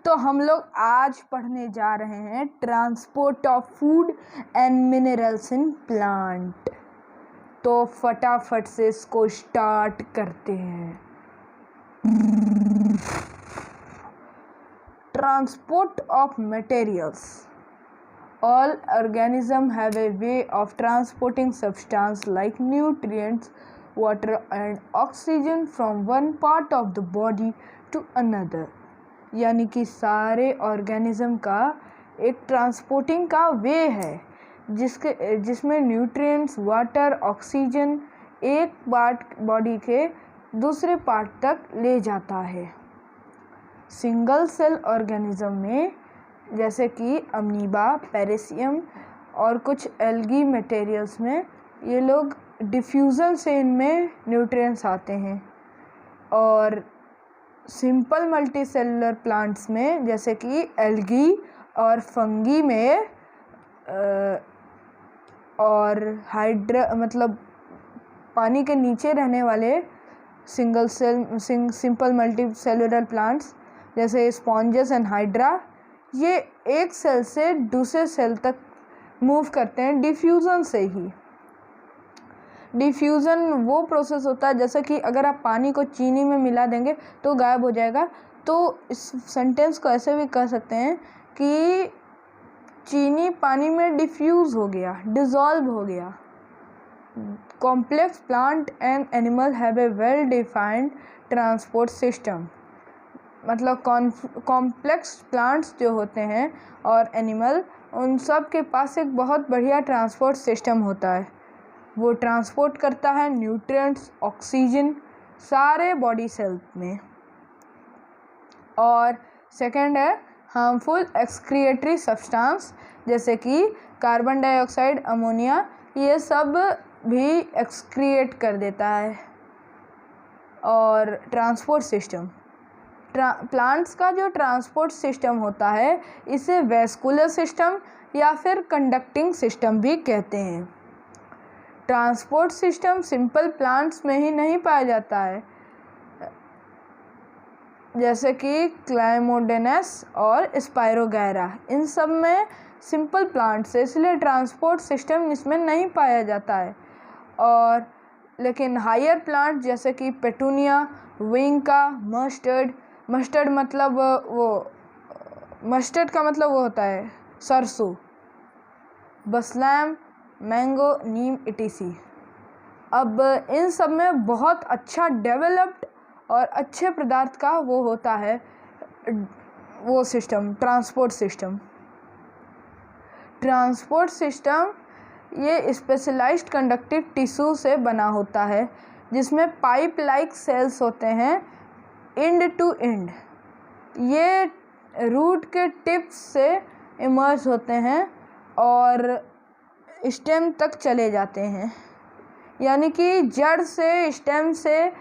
तो हम लोग आज पढ़ने जा रहे हैं transport of food and minerals in plant. तो फटाफट से इसको स्टार्ट करते हैं। Transport of materials. All organisms have a way of transporting substance like nutrients, water and oxygen from one part of the body to another। यानी कि सारे organism का एक ट्रांसपोर्टिंग का वे है जिसमें न्यूट्रिएंट्स, वाटर, ऑक्सीजन एक पार्ट बॉडी के दूसरे पार्ट तक ले जाता है। सिंगल सेल ऑर्गेनिज्म में जैसे कि अमीबा, पैरेसियम और कुछ एल्गी मटेरियल्स में ये लोग डिफ्यूज़न से इनमें न्यूट्रिएंट्स आते हैं। और सिंपल मल्टीसेलुलर प्लांट्स में जैसे कि एल्गी और फंगी में और मतलब पानी के नीचे रहने वाले सिंपल मल्टीसेलुलर प्लांट्स जैसे स्पॉन्जेस एंड हाइड्रा, ये एक सेल से दूसरे सेल तक मूव करते हैं डिफ्यूज़न से ही। डिफ्यूज़न वो प्रोसेस होता है जैसे कि अगर आप पानी को चीनी में मिला देंगे तो गायब हो जाएगा। तो इस सेंटेंस को ऐसे भी कह सकते हैं कि चीनी पानी में डिफ्यूज़ हो गया, डिज़ोल्व हो गया। Complex plant and animal have a well defined transport system. मतलब कॉम्प्लेक्स प्लांट्स जो होते हैं और एनिमल, उन सब के पास एक बहुत बढ़िया ट्रांसपोर्ट सिस्टम होता है। वो ट्रांसपोर्ट करता है न्यूट्रिएंट्स, ऑक्सीजन सारे बॉडी सेल में। और सेकंड है हार्मफुल एक्सक्रिएटरी सब्सटेंस जैसे कि कार्बन डाइऑक्साइड, अमोनिया, ये सब भी एक्सक्रिएट कर देता है। और ट्रांसपोर्ट सिस्टम, प्लांट्स का जो ट्रांसपोर्ट सिस्टम होता है इसे वैस्कुलर सिस्टम या फिर कंडक्टिंग सिस्टम भी कहते हैं। ट्रांसपोर्ट सिस्टम सिंपल प्लांट्स में ही नहीं पाया जाता है जैसे कि क्लाइमोडेनस और स्पायरोगैरा, इन सब में सिंपल प्लांट्स है, इसलिए ट्रांसपोर्ट सिस्टम इसमें नहीं पाया जाता है। और लेकिन हायर प्लांट जैसे कि पेटूनिया, विंका, मस्टर्ड मतलब मस्टर्ड का मतलब वो होता है सरसों, बसलैम, मैंगो, नीम, etc। अब इन सब में बहुत अच्छा डेवलप्ड और अच्छे पदार्थ का वो होता है वो system, transport system. Transport system ये स्पेशलाइज्ड कंडक्टिव टिश्यू से बना होता है जिसमें पाइप लाइक सेल्स होते हैं एंड टू एंड। ये रूट के टिप्स से इमर्ज होते हैं और स्टेम तक चले जाते हैं। यानी कि जड़ से, स्टेम से,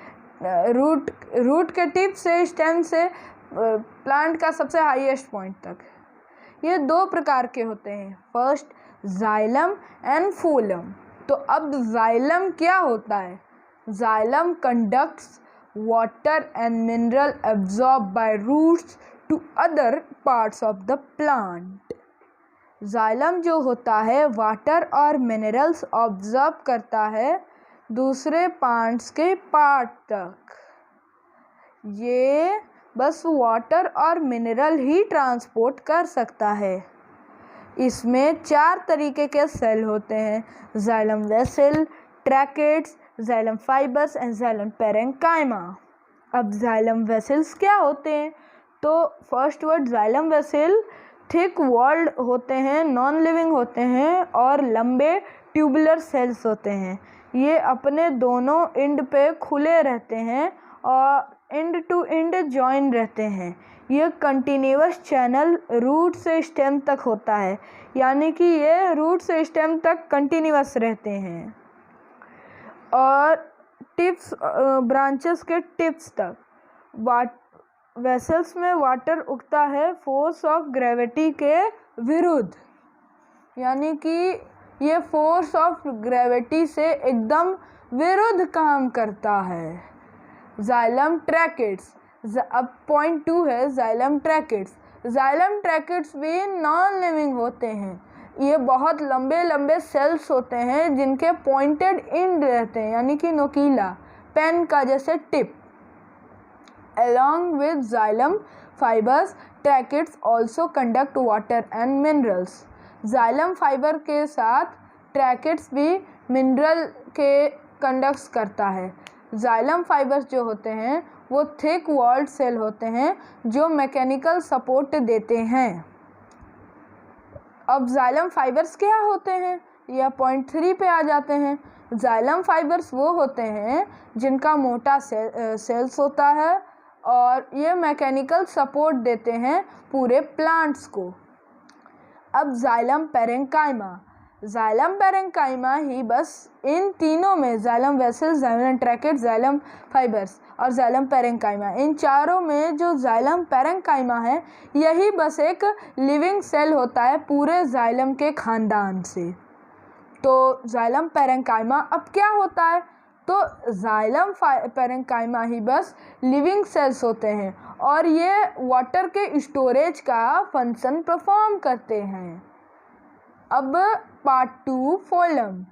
रूट के टिप से, स्टेम से प्लांट का सबसे हाईएस्ट पॉइंट तक। ये दो प्रकार के होते हैं, फर्स्ट जाइलम एंड फोलम। तो अब जाइलम क्या होता है? Xylem conducts water and mineral absorbed by roots to other parts of the plant। Xylem जो होता है वाटर और मिनरल्स ऑब्जर्व करता है दूसरे प्लांट्स के पार्ट तक। ये बस वाटर और मिनरल ही ट्रांसपोर्ट कर सकता है। इसमें 4 तरीके के सेल होते हैं, xylem vessel, tracheids, xylem fibres and xylem parenchyma. अब जाइलम वेसल्स क्या होते हैं? तो first word xylem vessel thick walled होते हैं, नॉन लिविंग होते हैं और लंबे ट्यूबुलर सेल्स होते हैं। ये अपने दोनों एंड पे खुले रहते हैं और एंड टू एंड जॉइन रहते हैं। ये कंटिन्यूअस चैनल रूट से स्टेम तक होता है, यानी कि ये रूट से स्टेम तक कंटिन्यूअस रहते हैं। और टिप्स, ब्रांचेस के टिप्स तक वेसल्स में वाटर उगता है फोर्स ऑफ ग्रेविटी के विरुद्ध, यानी कि ये फोर्स ऑफ ग्रेविटी से एकदम विरुद्ध काम करता है। जाइलम ट्रैकेट्स, अब पॉइंट 2 है जाइलम ट्रैकेट्स। जाइलम ट्रैकेट्स भी नॉन लिविंग होते हैं। ये बहुत लंबे लंबे सेल्स होते हैं जिनके पॉइंटेड एंड रहते हैं, यानी कि नोकीला पेन का जैसे tip. Along with xylem fibers, tracheids also conduct water and minerals. Xylem fiber के साथ ट्रैकेट्स भी मिनरल के कंडक्ट्स करता है। जाइलम फाइबर्स जो होते हैं वो थिक वॉल्ड सेल होते हैं जो मैकेनिकल सपोर्ट देते हैं। अब जाइलम फाइबर्स क्या होते हैं, यह पॉइंट 3 पे आ जाते हैं। जाइलम फाइबर्स वो होते हैं जिनका मोटा सेल्स होता है और ये मैकेनिकल सपोर्ट देते हैं पूरे प्लांट्स को। अब जाइलम पैरेन्काइमा, जाइलम पैरेन्काइमा ही बस इन तीनों में, xylem vessels, xylem ट्रैकेट, xylem fibres और जाइलम पैरेन्काइमा, इन चारों में जो जाइलम पैरेन्काइमा है यही बस एक लिविंग सेल होता है पूरे जाइलम के खानदान से। तो जाइलम पैरेन्काइमा अब क्या होता है, तो जाइलम पैरेन्काइमा ही बस लिविंग सेल्स होते हैं और ये वाटर के स्टोरेज का फंक्शन परफॉर्म करते हैं। अब पार्ट 2 फोलम।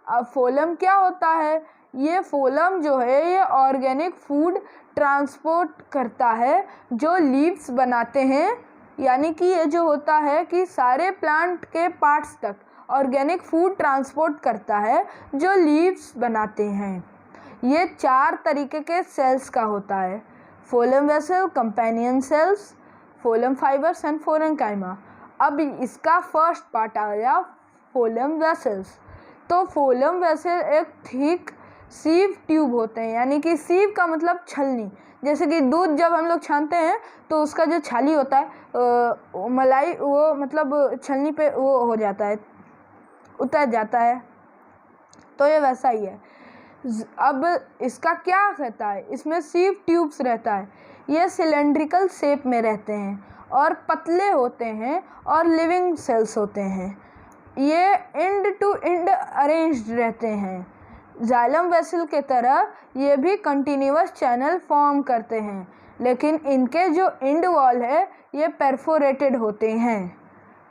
अब फोलम क्या होता है, ये फोलम जो है ये ऑर्गेनिक फूड ट्रांसपोर्ट करता है जो लीव्स बनाते हैं, यानी कि ये जो होता है कि सारे प्लांट के पार्ट्स तक ऑर्गेनिक फूड ट्रांसपोर्ट करता है जो लीव्स बनाते हैं। ये 4 तरीके के सेल्स का होता है, phloem vessel, companion cells, phloem fibres and parenchyma. अब इसका फर्स्ट पार्ट आ गया फोलम वेसल्स। तो फोलम वेसल एक थिक सीव ट्यूब होते हैं, यानी कि सीव का मतलब छलनी, जैसे कि दूध जब हम लोग छानते हैं तो उसका जो छाली होता है मलाई वो मतलब छलनी पे वो हो जाता है, उतर जाता है, तो ये वैसा ही है। अब इसका क्या रहता है, इसमें सीव ट्यूब्स रहता है, ये सिलेंड्रिकल शेप में रहते हैं और पतले होते हैं और लिविंग सेल्स होते हैं। ये एंड टू एंड अरेंज्ड रहते हैं। जाइलम वेसल के तरह ये भी कंटिन्यूअस चैनल फॉर्म करते हैं, लेकिन इनके जो एंड वॉल है ये परफोरेटेड होते हैं।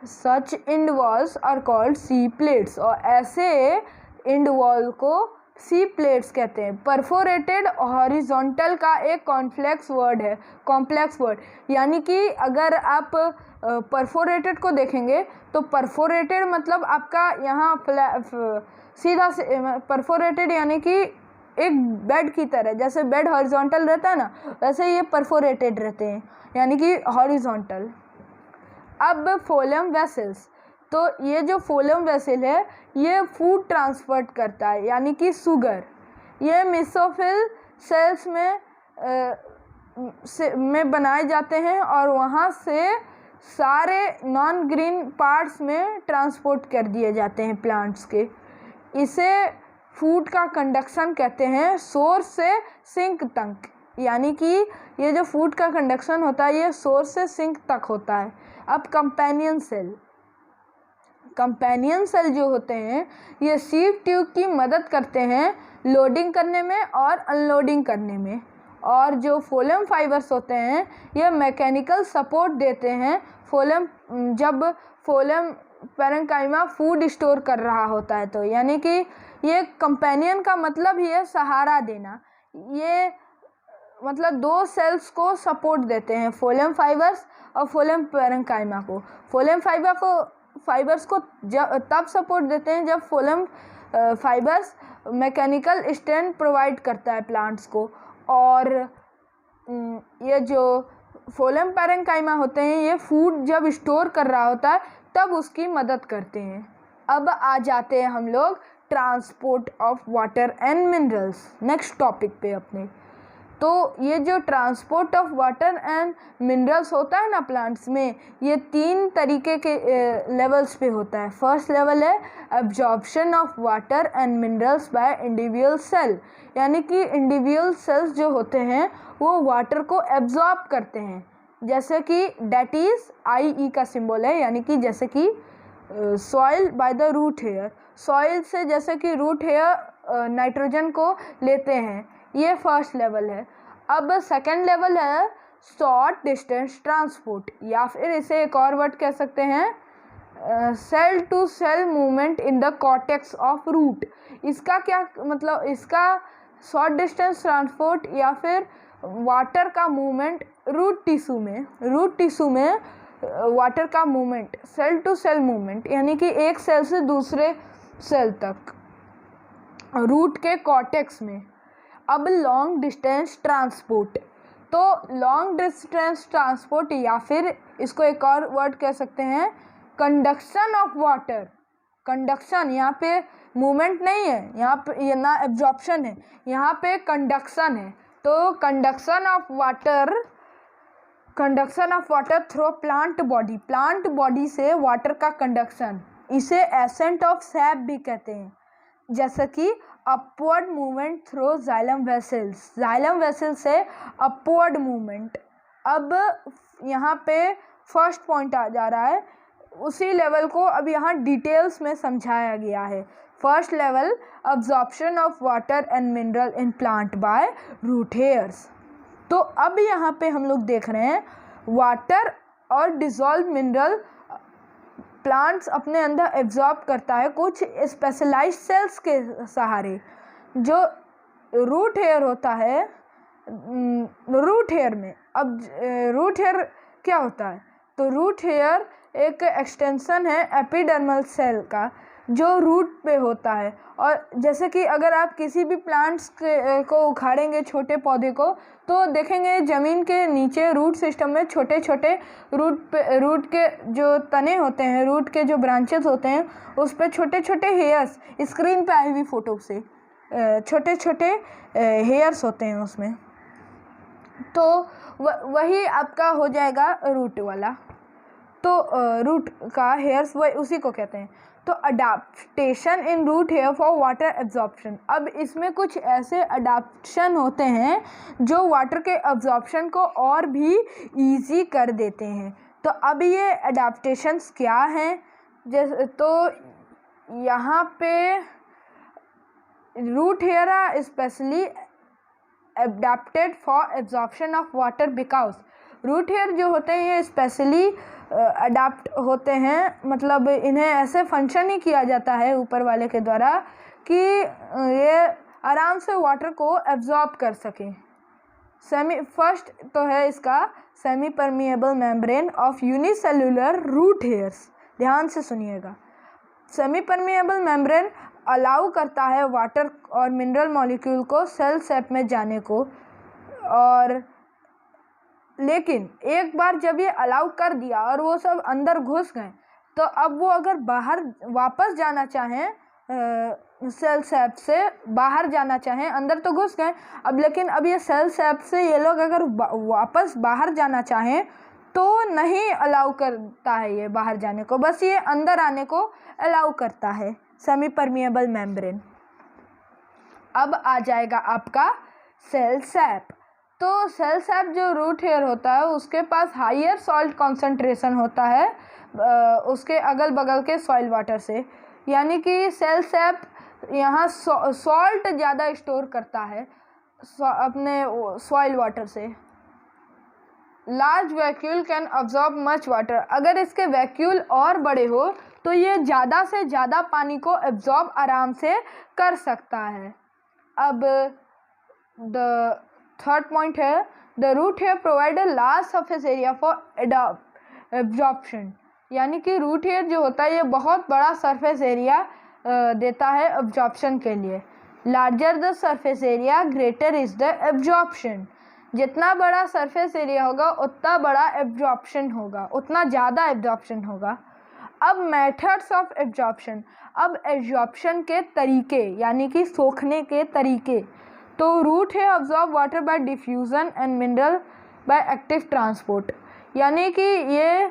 Such end walls are called sieve plates, और ऐसे एंड वॉल को सी प्लेट्स कहते हैं। परफोरेटेड हॉरिजॉन्टल का एक कॉम्प्लेक्स वर्ड, यानी कि अगर आप परफोरेटेड को देखेंगे तो परफोरेटेड मतलब आपका यहाँ सीधा से परफोरेटेड, यानी कि एक बेड की तरह, जैसे बेड हॉरिजॉन्टल रहता है ना, वैसे ये परफोरेटेड रहते हैं, यानी कि हॉरिजॉन्टल। अब फोलम वेसल्स, तो ये जो फोलम वेसल है ये फूड ट्रांसपोर्ट करता है, यानी कि शुगर। ये मेसोफिल सेल्स में बनाए जाते हैं और वहाँ से सारे नॉन ग्रीन पार्ट्स में ट्रांसपोर्ट कर दिए जाते हैं प्लांट्स के। इसे फूड का कंडक्शन कहते हैं, सोर्स से सिंक तक, यानी कि ये जो फूड का कंडक्शन होता है ये सोर्स से सिंक तक होता है। अब कंपेनियन सेल जो होते हैं ये सीव ट्यूब की मदद करते हैं लोडिंग करने में और अनलोडिंग करने में, और जो फोलम फाइबर्स होते हैं ये मैकेनिकल सपोर्ट देते हैं जब फोलम पैरेन्काइमा फूड स्टोर कर रहा होता है, तो यानी कि ये कंपेनियन का मतलब ही है सहारा देना। ये मतलब 2 सेल्स को सपोर्ट देते हैं, फोलम फाइबर्स और फोलम पैरेन्काइमा को। फोलम फाइबर्स को तब सपोर्ट देते हैं जब फोलम फाइबर्स मैकेनिकल स्ट्रेंथ प्रोवाइड करता है प्लांट्स को, और ये जो फोलम पैरेन्काइमा होते हैं ये फूड जब स्टोर कर रहा होता है तब उसकी मदद करते हैं। अब आ जाते हैं हम लोग transport of water and minerals next topic पे अपने। तो ये जो transport of water and minerals होता है ना प्लांट्स में, ये 3 तरीके के लेवल्स पे होता है। फर्स्ट लेवल है absorption of water and minerals by individual cell, यानी कि इंडिविजुअल सेल्स जो होते हैं वो वाटर को एब्जॉर्ब करते हैं, जैसे कि डेट इज IE का सिंबल है, यानी कि जैसे कि soil by the root hair, soil से जैसे कि रूट हेयर नाइट्रोजन को लेते हैं, ये फर्स्ट लेवल है। अब सेकंड लेवल है शॉर्ट डिस्टेंस ट्रांसपोर्ट, या फिर इसे एक और वर्ड कह सकते हैं cell to cell movement in the cortex of root. इसका क्या मतलब, इसका शॉर्ट डिस्टेंस ट्रांसपोर्ट या फिर वाटर का मूवमेंट रूट टिश्यू में वाटर का movement, cell to cell movement, यानी कि एक सेल से दूसरे सेल तक रूट के कॉर्टेक्स में। अब लॉन्ग डिस्टेंस ट्रांसपोर्ट, तो लॉन्ग डिस्टेंस ट्रांसपोर्ट या फिर इसको एक और वर्ड कह सकते हैं कंडक्शन ऑफ वाटर। कंडक्शन, यहाँ पे मूवमेंट नहीं है, यहाँ पे ये ना एब्जॉर्प्शन है, यहाँ पे कंडक्शन है। तो conduction of water through plant body से वाटर का कंडक्शन, इसे एसेंट ऑफ सैप भी कहते हैं। जैसे कि upward movement through xylem vessels से अपवर्ड मूवमेंट। अब यहाँ पे फर्स्ट पॉइंट आ जा रहा है, उसी लेवल को अब यहाँ डिटेल्स में समझाया गया है। First level, absorption of water and mineral in plant by root hairs. तो अब यहाँ पे हम लोग देख रहे हैं वाटर और डिजॉल्व मिनरल प्लांट्स अपने अंदर एब्जॉर्ब करता है कुछ स्पेशलाइज्ड सेल्स के सहारे। जो रूट हेयर होता है, रूट हेयर में, अब रूट हेयर क्या होता है, तो रूट हेयर एक एक्सटेंशन है एपिडर्मल सेल का जो रूट पे होता है। और जैसे कि अगर आप किसी भी प्लांट्स को उखाड़ेंगे, छोटे पौधे को, तो देखेंगे ज़मीन के नीचे रूट सिस्टम में छोटे छोटे रूट के जो तने होते हैं, रूट के जो ब्रांचेस होते हैं, उस पर छोटे छोटे हेयर्स, स्क्रीन पे आई हुई फ़ोटो से छोटे छोटे हेयर्स होते हैं उसमें। तो वही आपका हो जाएगा रूट वाला। तो रूट का हेयर्स वही उसी को कहते हैं। तो adaptation in root hair for water absorption, अब इसमें कुछ ऐसे अडाप्शन होते हैं जो वाटर के एब्जॉर्प्शन को और भी इजी कर देते हैं। तो अब ये अडाप्टेशंस क्या हैं, जैसे तो यहाँ पे root hair are specially adapted for absorption of water because root hair जो होते हैं ये स्पेशली अडाप्ट होते हैं, मतलब इन्हें ऐसे फंक्शन ही किया जाता है ऊपर वाले के द्वारा कि ये आराम से वाटर को एब्जॉर्ब कर सकें। फर्स्ट तो है इसका semi permeable membrane of unicellular root hairs. ध्यान से सुनिएगा, सेमी परमिएबल मेम्ब्रेन अलाउ करता है वाटर और मिनरल मॉलिक्यूल को सेल शेप में जाने को, और लेकिन एक बार जब ये अलाउ कर दिया और वो सब अंदर घुस गए, तो अब वो अगर बाहर वापस जाना चाहें, सेल शेप से बाहर जाना चाहें, अंदर तो घुस गए अब, लेकिन अब ये सेल शेप से ये लोग अगर वापस बाहर जाना चाहें तो नहीं अलाउ करता है ये बाहर जाने को, बस ये अंदर आने को अलाउ करता है सेमी परमिएबल मेम्ब्रेन। अब आ जाएगा आपका सेल शेप। तो सेल शेप जो रूट हेयर होता है उसके पास हायर सॉल्ट कॉन्सेंट्रेशन होता है उसके अगल बगल के सॉइल वाटर से, यानी कि सेल शेप यहाँ सॉल्ट ज़्यादा स्टोर करता है अपने सॉइल वाटर से। Large vacuole can absorb much water, अगर इसके वैक्यूल और बड़े हो तो ये ज़्यादा से ज़्यादा पानी को एब्जॉर्ब आराम से कर सकता है। अब द थर्ड पॉइंट है the root hair provide a large surface area for absorption, यानी कि रूट हेयर जो होता है ये बहुत बड़ा सरफेस एरिया देता है एब्जॉर्प्शन के लिए। Larger the surface area greater is the absorption, जितना बड़ा सरफेस एरिया होगा उतना बड़ा एब्जॉर्प्शन होगा, उतना ज़्यादा एब्जॉर्प्शन होगा। अब मेथड्स ऑफ एब्जॉर्प्शन, अब एब्जॉर्प्शन के तरीके यानी कि सोखने के तरीके। तो रूट है absorb water bye diffusion and mineral by active transport, यानी कि ये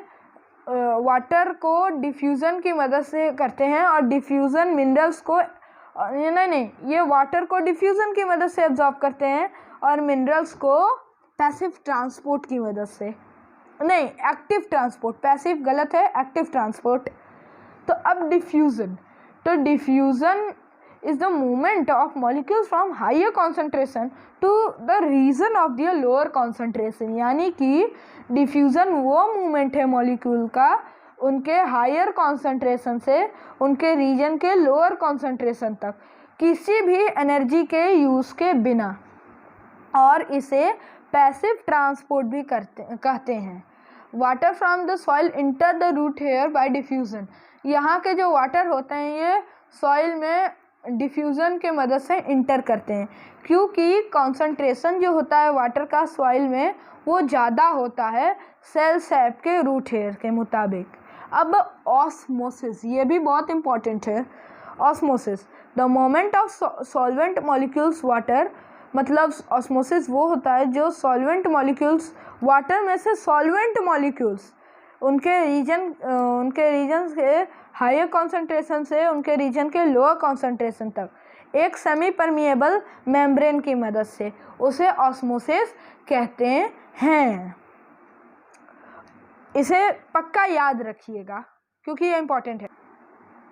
वाटर को डिफ्यूज़न की मदद से करते हैं और डिफ्यूज़न मिनरल्स को ये वाटर को डिफ्यूज़न की मदद से एब्जॉर्ब करते हैं और मिनरल्स को पैसिव ट्रांसपोर्ट की मदद से, नहीं एक्टिव ट्रांसपोर्ट, पैसिव गलत है, एक्टिव ट्रांसपोर्ट। तो अब डिफ्यूज़न, तो diffusion is the movement of molecules from higher concentration to the region of their lower concentration। यानी कि डिफ्यूज़न वो मूवमेंट है मॉलिक्यूल का उनके हायर कॉन्सेंट्रेशन से उनके रीजन के लोअर कॉन्सेंट्रेशन तक किसी भी एनर्जी के यूज़ के बिना, और इसे पैसिव ट्रांसपोर्ट भी कहते हैं। Water from the soil enter the root hair by diffusion. यहाँ के जो वाटर होते हैं ये सॉइल में डिफ्यूज़न के मदद से इंटर करते हैं, क्योंकि कॉन्सेंट्रेशन जो होता है वाटर का सॉइल में वो ज़्यादा होता है सेल सैप के रूट हेयर के मुताबिक। अब ऑस्मोसिस, ये भी बहुत इम्पॉर्टेंट है। Osmosis, the moment of solvent molecules water, मतलब ऑस्मोसिस वो होता है जो सॉल्वेंट मॉलिक्यूल्स वाटर में से सॉल्वेंट मॉलिक्यूल्स उनके रीजन के हायर कॉन्सेंट्रेशन से उनके रीजन के लोअर कॉन्सेंट्रेशन तक एक सेमी परमिएबल मेम्ब्रेन की मदद से, उसे ऑस्मोसिस कहते हैं। इसे पक्का याद रखिएगा क्योंकि ये इम्पॉर्टेंट है।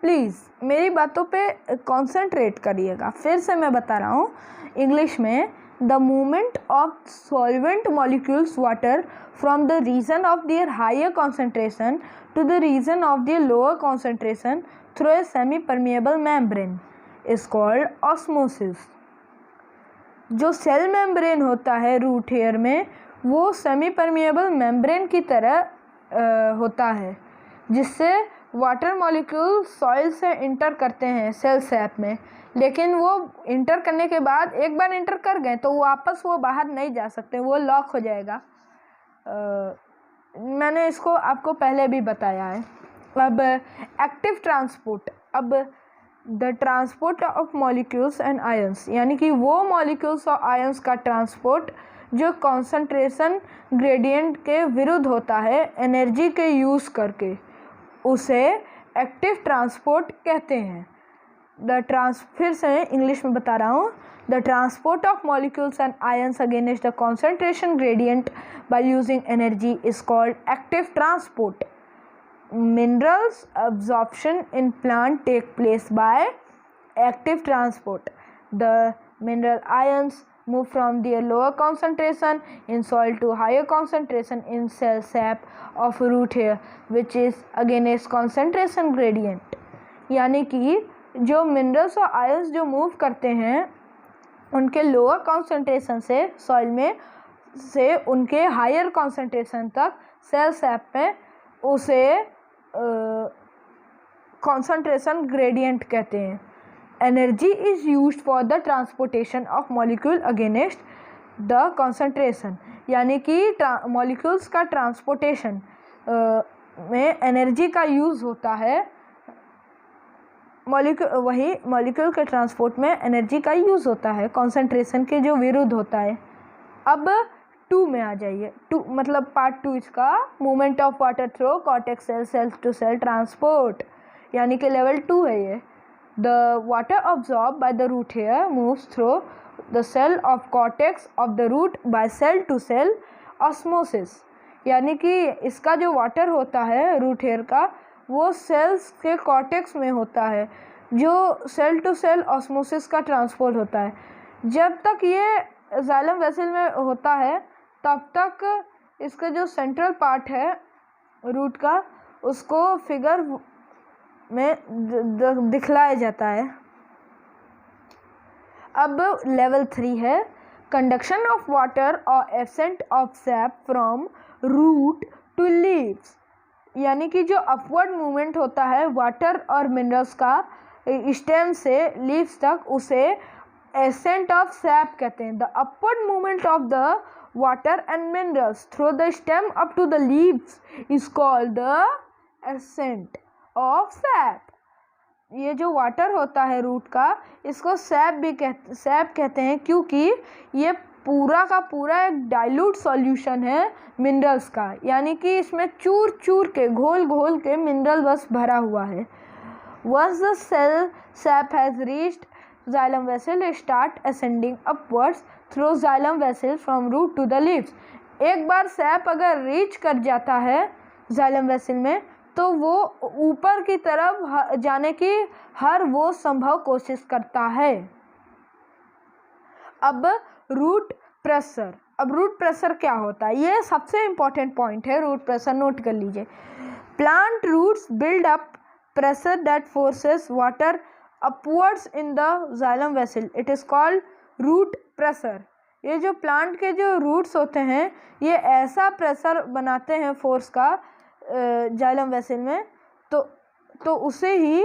प्लीज़ मेरी बातों पे कॉन्सेंट्रेट करिएगा। फिर से मैं बता रहा हूँ इंग्लिश में, the movement of solvent molecules water from the region of their higher concentration to the region of their lower concentration through a semi permeable membrane is called osmosis. जो सेल मेम्ब्रेन होता है root hair में वो semi permeable membrane की तरह होता है, जिससे वाटर मॉलिक्यूल सॉइल से इंटर करते हैं सेल सैप में, लेकिन वो इंटर करने के बाद एक बार इंटर कर गए तो वापस वो बाहर नहीं जा सकते, वो लॉक हो जाएगा। मैंने इसको आपको पहले भी बताया है। अब एक्टिव ट्रांसपोर्ट, अब the transport of molecules and ions, यानी कि वो मॉलिक्यूल्स और आयंस का ट्रांसपोर्ट जो कॉन्सेंट्रेशन ग्रेडियंट के विरुद्ध होता है एनर्जी के यूज़ करके, उसे एक्टिव ट्रांसपोर्ट कहते हैं। फिर से इंग्लिश में बता रहा हूँ, the transport of molecules and ions against the concentration gradient by using energy is called active transport. Minerals absorption in plant take place by active transport. The mineral ions move from their lower concentration in soil to higher concentration in cell sap of root hair, which is against concentration gradient। यानी कि जो minerals और ions जो move करते हैं उनके lower concentration से soil में से उनके हायर कॉन्सेंट्रेशन तक सेल सैप में, उसे कॉन्सेंट्रेशन ग्रेडियंट कहते हैं। Energy is used for the transportation of molecule against the concentration, यानी कि मॉलिक्यूल्स का ट्रांसपोर्टेशन में एनर्जी का यूज़ होता है। मॉलिक्यूल के ट्रांसपोर्ट में एनर्जी का यूज़ होता है कॉन्सेंट्रेशन के जो विरुद्ध होता है। अब 2 में आ जाइए। 2 मतलब पार्ट 2 इसका, movement of water through cortex cell to cell transport, यानी कि लेवल 2 है ये। The water absorb by the root hair moves through the cell of cortex of the root by cell to cell osmosis, यानी कि इसका जो water होता है रूट हेयर का वो सेल्स के कॉर्टेक्स में होता है, जो सेल टू सेल ऑस्मोसिस का ट्रांसपोर्ट होता है। जब तक ये जाइलम वेसल में होता है तब तक इसका जो सेंट्रल पार्ट है रूट का उसको फिगर में दिखलाया जाता है। अब लेवल 3 है conduction of water or ascent of sap from root to leaves, यानी कि जो अपवर्ड मूवमेंट होता है वाटर और मिनरल्स का स्टेम से लीव्स तक, उसे एसेंट ऑफ सैप कहते हैं। The upward movement of the water and minerals through the stem up to the leaves is called the ascent of sap. ये जो वाटर होता है रूट का, इसको सैप कहते हैं, क्योंकि ये पूरा का पूरा एक डाइल्यूट सॉल्यूशन है मिनरल्स का, यानी कि इसमें चूर चूर के घोल के मिनरल बस भरा हुआ है। Once the cell sap has reached xylem vessel start ascending upwards through xylem vessel from root to the leaves। एक बार सैप अगर रीच कर जाता है xylem vessel में तो वो ऊपर की तरफ जाने की हर वो संभव कोशिश करता है। अब रूट प्रेशर, अब रूट प्रेशर क्या होता है, ये सबसे इम्पॉर्टेंट पॉइंट है। रूट प्रेशर नोट कर लीजिए। Plant roots build up pressure that forces water upwards in the xylem vessel, it is called root pressure. ये जो प्लांट के जो रूट्स होते हैं ये ऐसा प्रेशर बनाते हैं फोर्स का जाइलम वेसल में, तो उसे ही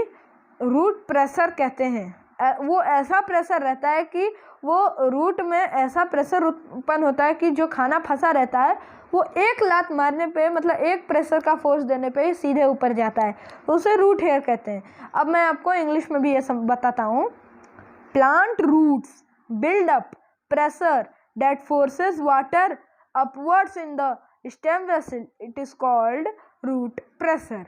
रूट प्रेशर कहते हैं। वो ऐसा प्रेशर रहता है कि वो रूट में ऐसा प्रेशर उत्पन्न होता है कि जो खाना फंसा रहता है वो एक लात मारने पे, मतलब एक प्रेशर का फोर्स देने पे ही सीधे ऊपर जाता है, उसे रूट हेयर कहते हैं। अब मैं आपको इंग्लिश में भी ये सब बताता हूँ। Plant roots build up pressure that forces water upwards in the stem vessel, it is called root pressure.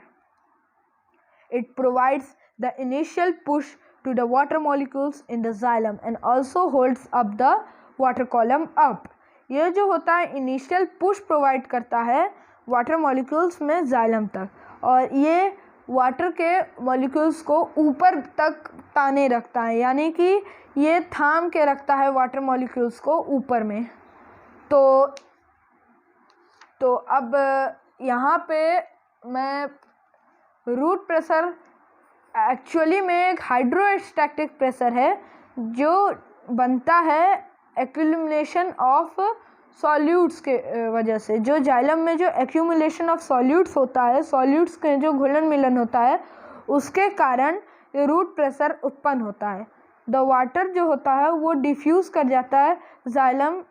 It provides the initial push to the water molecules in the xylem and also holds up the water column up. ये जो होता है initial push provide करता है water molecules में xylem तक, और ये वाटर के मॉलिक्यूल्स को ऊपर तक ताने रखता है, यानी कि ये थाम के रखता है वाटर मॉलिक्यूल्स को ऊपर में। तो अब यहाँ पे मैं रूट प्रेशर एक्चुअली में एक हाइड्रोस्टैटिक प्रेशर है जो बनता है एक्यूमुलेशन ऑफ सॉल्यूट्स के वजह से। जो जाइलम में जो एक्यूमुलेशन ऑफ सॉल्यूट्स होता है, सॉल्यूट्स के जो घुलन मिलन होता है, उसके कारण रूट प्रेशर उत्पन्न होता है। द वाटर जो होता है वो डिफ्यूज़ कर जाता है जाइलम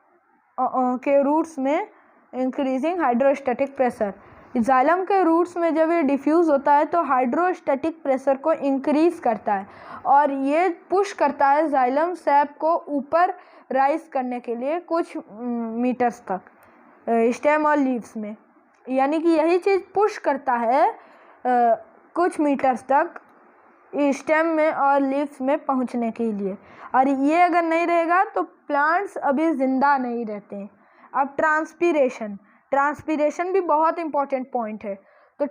के रूट्स में, इंक्रीजिंग हाइड्रोस्टैटिक प्रेशर। जाइलम के रूट्स में जब ये डिफ्यूज़ होता है तो हाइड्रोस्टैटिक प्रेशर को इंक्रीज़ करता है और ये पुश करता है जाइलम सैप को ऊपर राइज करने के लिए कुछ मीटर्स तक स्टेम और लीव्स में, यानी कि यही चीज़ पुश करता है कुछ मीटर्स तक स्टेम में और लीव्स में पहुंचने के लिए। और ये अगर नहीं रहेगा तो प्लांट्स अभी ज़िंदा नहीं रहते। अब ट्रांसपीरेशन भी बहुत इंपॉर्टेंट पॉइंट है। तो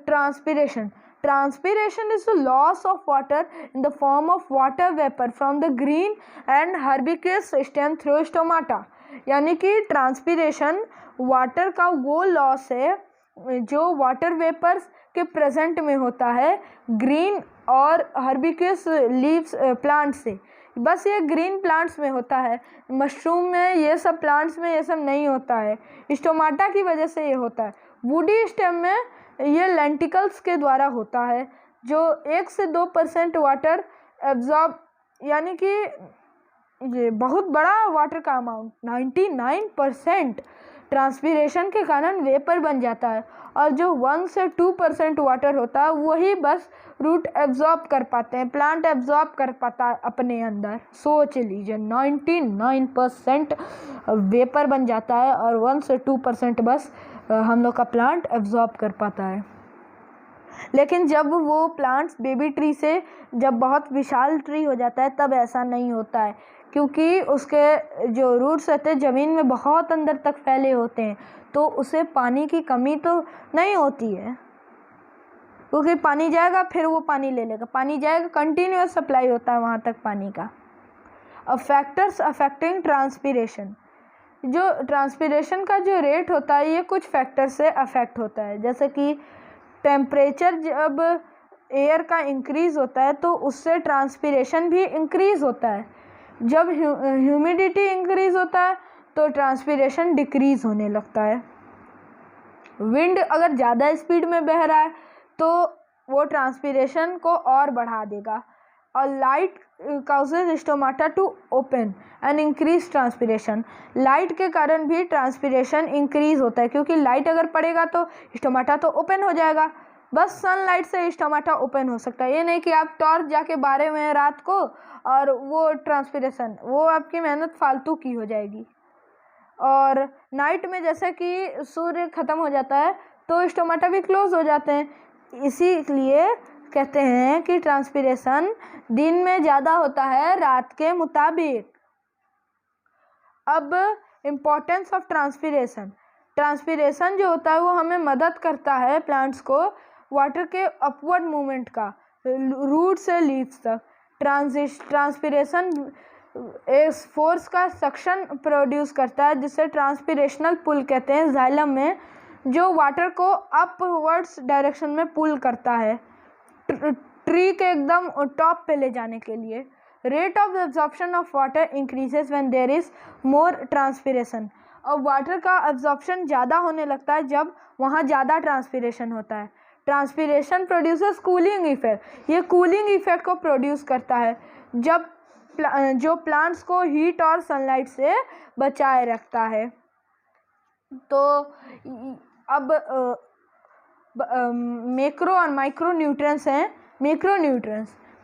transpiration is the loss of water in the form of water vapour from the green and herbaceous stem through stomata, यानी कि ट्रांसपीरेशन वाटर का वो लॉस है जो वाटर वेपर्स के प्रेजेंट में होता है ग्रीन और हर्बिकेस लीव्स प्लांट से। बस ये ग्रीन प्लांट्स में होता है, मशरूम में ये सब प्लांट्स में ये सब नहीं होता है, स्टोमाटा की वजह से ये होता है। वुडी स्टेम में ये लेंटिकल्स के द्वारा होता है जो 1 से 2% वाटर एब्जॉर्ब, यानी कि ये बहुत बड़ा वाटर का अमाउंट 99% ट्रांसपीरेशन के कारण वेपर बन जाता है, और जो 1 से 2% वाटर होता है वही बस रूट एब्जॉर्ब कर पाते हैं, प्लांट एब्जॉर्ब कर पाता है अपने अंदर। सोच लीजिए 99% वेपर बन जाता है और 1 से 2% बस हम लोग का प्लांट एब्जॉर्ब कर पाता है। लेकिन जब वो प्लांट्स बेबी ट्री से जब बहुत विशाल ट्री हो जाता है तब ऐसा नहीं होता है, क्योंकि उसके जो रूट्स रहते हैं ज़मीन में बहुत अंदर तक फैले होते हैं, तो उसे पानी की कमी तो नहीं होती है, क्योंकि पानी जाएगा फिर वो पानी ले लेगा, पानी जाएगा, कंटिन्यूअस सप्लाई होता है वहाँ तक पानी का। अब फैक्टर्स अफेक्टिंग ट्रांसपीरेशन, जो ट्रांसपीरेशन का जो रेट होता है ये कुछ फैक्टर से अफेक्ट होता है, जैसे कि टेम्परेचर जब एयर का इंक्रीज़ होता है तो उससे ट्रांसपीरेशन भी इंक्रीज़ होता है। जब ह्यूमिडिटी इंक्रीज़ होता है तो ट्रांसपीरेशन डिक्रीज़ होने लगता है। विंड अगर ज़्यादा स्पीड में बह रहा है तो वो ट्रांसपीरेशन को और बढ़ा देगा। और light causes stomata to open and increase transpiration, light के कारण भी ट्रांसपीरेशन इंक्रीज होता है, क्योंकि लाइट अगर पड़ेगा तो स्टोमाटा तो ओपन हो जाएगा। बस सनलाइट से स्टोमाटा ओपन हो सकता है, ये नहीं कि आप टॉर्च जाके बारे में रात को और वो ट्रांसपीरेशन, वो आपकी मेहनत फालतू की हो जाएगी। और नाइट में जैसे कि सूर्य ख़त्म हो जाता है तो स्टोमाटा भी क्लोज हो जाते हैं, इसीलिए कहते हैं कि ट्रांसपीरेशन दिन में ज़्यादा होता है रात के मुताबिक। अब इम्पोर्टेंस ऑफ ट्रांसपीरेशन जो होता है वो हमें मदद करता है प्लांट्स को वाटर के अपवर्ड मूवमेंट का, रूट से लीव्स तक। ट्रांसपिरेशन इस फोर्स का सक्शन प्रोड्यूस करता है जिसे ट्रांसपिरेशनल पुल कहते हैं जाइलम में, जो वाटर को अपवर्ड्स डायरेक्शन में पुल करता है ट्री के एकदम टॉप पे ले जाने के लिए। Rate of absorption of water increases when there is more transpiration. और वाटर का एब्जॉर्प्शन ज़्यादा होने लगता है जब वहाँ ज़्यादा ट्रांसपिरेशन होता है। ट्रांसपिरेशन प्रोड्यूसेस कूलिंग इफेक्ट, ये कूलिंग इफेक्ट को प्रोड्यूस करता है जब जो प्लांट्स को हीट और सनलाइट से बचाए रखता है। तो अब मैक्रो और माइक्रो न्यूट्रिएंट्स हैं।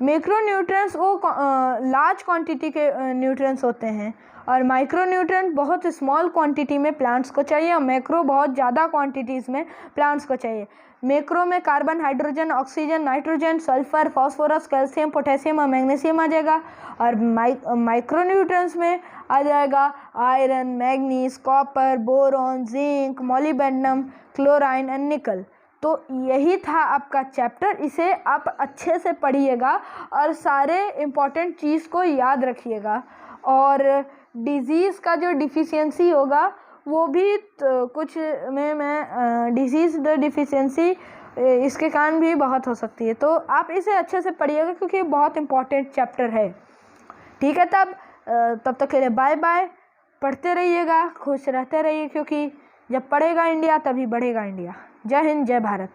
मैक्रोन्यूट्रिएंट्स वो लार्ज क्वांटिटी के न्यूट्रिएंट्स होते हैं और माइक्रो न्यूट्रिएंट बहुत स्मॉल क्वांटिटी में प्लांट्स को चाहिए और मैक्रो बहुत ज़्यादा क्वांटिटीज़ में प्लांट्स को चाहिए। मैक्रो में carbon, hydrogen, oxygen, nitrogen, sulphur, phosphorus, calcium, potassium और मैग्नीशियम आ जाएगा। और माइक्रो न्यूट्रिएंट्स में आ जाएगा iron, manganese, copper, boron, zinc, molybdenum, chlorine and निकल। तो यही था आपका चैप्टर, इसे आप अच्छे से पढ़िएगा और सारे इम्पॉर्टेंट चीज़ को याद रखिएगा। और डिज़ीज़ का जो डिफिशियंसी होगा वो भी कुछ में मैं डिजीज़ डिफिशियंसी इसके कारण भी बहुत हो सकती है। तो आप इसे अच्छे से पढ़िएगा क्योंकि बहुत इम्पॉर्टेंट चैप्टर है। ठीक है, तब तक के लिए बाय बाय। पढ़ते रहिएगा, खुश रहते रहिए, क्योंकि जब पढ़ेगा इंडिया तभी बढ़ेगा इंडिया। जय हिंद, जय भारत।